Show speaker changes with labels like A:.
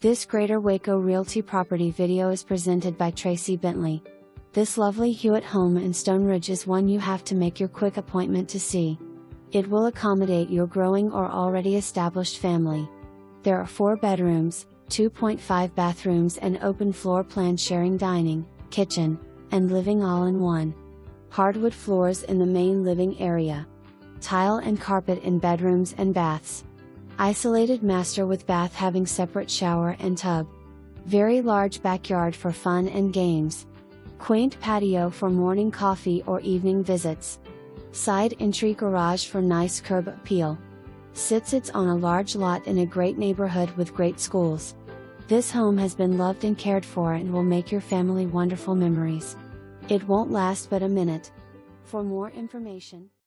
A: This Greater Waco Realty property video is presented by Tracy Bentley. This lovely Hewitt home in Stoneridge is one you have to make your quick appointment to see. It will accommodate your growing or already established family. There are 4 bedrooms, 2.5 bathrooms and open floor plan sharing dining, kitchen, and living all in one. Hardwood floors in the main living area. Tile and carpet in bedrooms and baths. Isolated master with bath having separate shower and tub. Very large backyard for fun and games. Quaint patio for morning coffee or evening visits. Side entry garage for nice curb appeal. Sits on a large lot in a great neighborhood with great schools. This home has been loved and cared for and will make your family wonderful memories. It won't last but a minute. For more information,